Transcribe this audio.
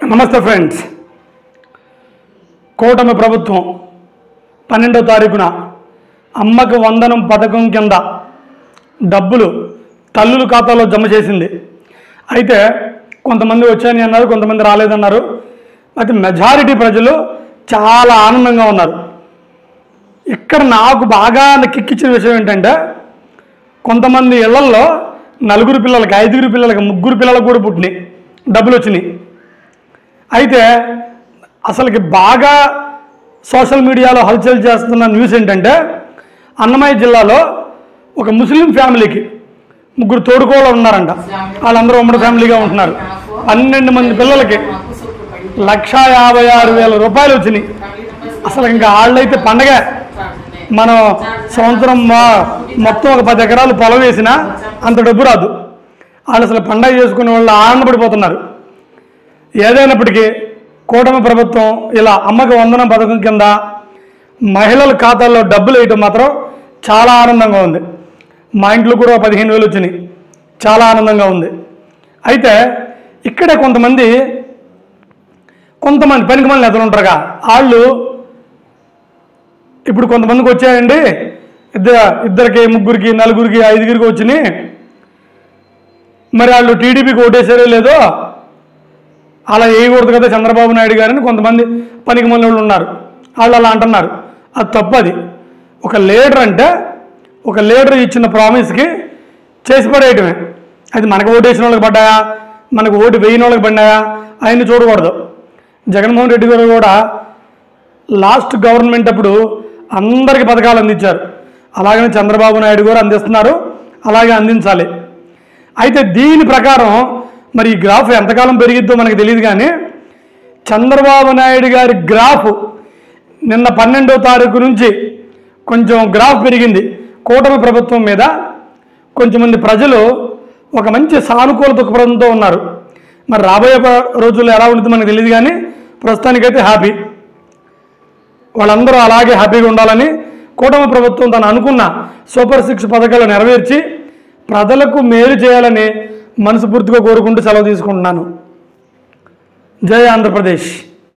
నమస్తే ఫ్రెండ్స్. కూటమి ప్రభుత్వం 12వ తారీఖున అమ్మకు వందనం పథకం కింద డబ్బులు తల్లుల ఖాతాలో జమ చేసింది. అయితే కొంతమంది వచ్చాయని అన్నారు, కొంతమంది రాలేదన్నారు. అయితే మెజారిటీ ప్రజలు చాలా ఆనందంగా ఉన్నారు. ఇక్కడ నాకు బాగా కిక్కిచ్చిన విషయం ఏంటంటే, కొంతమంది ఇళ్లల్లో 4 పిల్లలకి, 5 పిల్లలకి, 3 పిల్లలకు కూడా పుట్టినాయి, డబ్బులు వచ్చినాయి. అయితే అసలుకి బాగా సోషల్ మీడియాలో హల్చల్ చేస్తున్న న్యూస్ ఏంటంటే, అన్నమయ్య జిల్లాలో ఒక ముస్లిం ఫ్యామిలీకి 3 తోడుకోళ్ళు ఉన్నారంట. వాళ్ళందరూ ఉమ్మడి ఫ్యామిలీగా ఉంటున్నారు. 12 మంది పిల్లలకి 1,56,000 రూపాయలు వచ్చినాయి. అసలు ఇంకా వాళ్ళైతే పండగ. మనం సంవత్సరం మొత్తం ఒక 10 ఎకరాలు పొలం వేసినా అంత డబ్బు రాదు. వాళ్ళు అసలు పండగ చేసుకునే వాళ్ళు ఆనందపడిపోతున్నారు. ఏదైనప్పటికీ కూటమి ప్రభుత్వం ఇలా అమ్మకి వందనం పథకం కింద మహిళల ఖాతాల్లో డబ్బులు వేయటం మాత్రం చాలా ఆనందంగా ఉంది. మా ఇంట్లో కూడా 15,000 వచ్చినాయి, చాలా ఆనందంగా ఉంది. అయితే ఇక్కడే కొంతమంది పనికిమాలిన నేతలు ఉంటారుగా, వాళ్ళు ఇప్పుడు కొంతమందికి వచ్చాయండి, ఇద్దరికి, 3కి, 4కి, 5కి వచ్చినాయి, మరి వాళ్ళు టీడీపీకి ఓటేసారో లేదో, అలా వేయకూడదు కదా చంద్రబాబు నాయుడు గారిని కొంతమంది పనికిమాలిన వాళ్ళు ఉన్నారు. వాళ్ళు అలా అంటున్నారు. అది తప్పది. ఒక లీడర్ అంటే ఒక లీడర్ ఇచ్చిన ప్రామిస్కి చేసి పడేయటమే. అది మనకు ఓటేసిన వాళ్ళకి పడ్డాయా, మనకు ఓటు వేయని వాళ్ళకి పడ్డాయా, ఆయన్ని చూడకూడదు. జగన్మోహన్ రెడ్డి గారు కూడా లాస్ట్ గవర్నమెంట్ అప్పుడు అందరికీ పథకాలు అందించారు. అలాగనే చంద్రబాబు నాయుడు గారు అందిస్తున్నారు, అలాగే అందించాలి. అయితే దీని ప్రకారం మరి ఈ గ్రాఫ్ ఎంతకాలం పెరిగిద్దో మనకు తెలియదు. కానీ చంద్రబాబు నాయుడు గారి గ్రాఫ్ నిన్న 12వ తారీఖు నుంచి కొంచెం గ్రాఫ్ పెరిగింది. కూటమి ప్రభుత్వం మీద కొంచెంమంది ప్రజలు ఒక మంచి సానుకూల దృక్పథంతో ఉన్నారు. మరి రాబోయే రోజుల్లో ఎలా ఉంటుందో మనకు తెలియదు. కానీ ప్రస్తుతానికైతే హ్యాపీ. వాళ్ళందరూ అలాగే హ్యాపీగా ఉండాలని, కూటమి ప్రభుత్వం తను అనుకున్న సూపర్ 6 పథకాలు నెరవేర్చి ప్రజలకు మేలు చేయాలని మనస్ఫూర్తిగా కోరుకుంటూ సెలవు తీసుకుంటున్నాను. జై ఆంధ్రప్రదేశ్.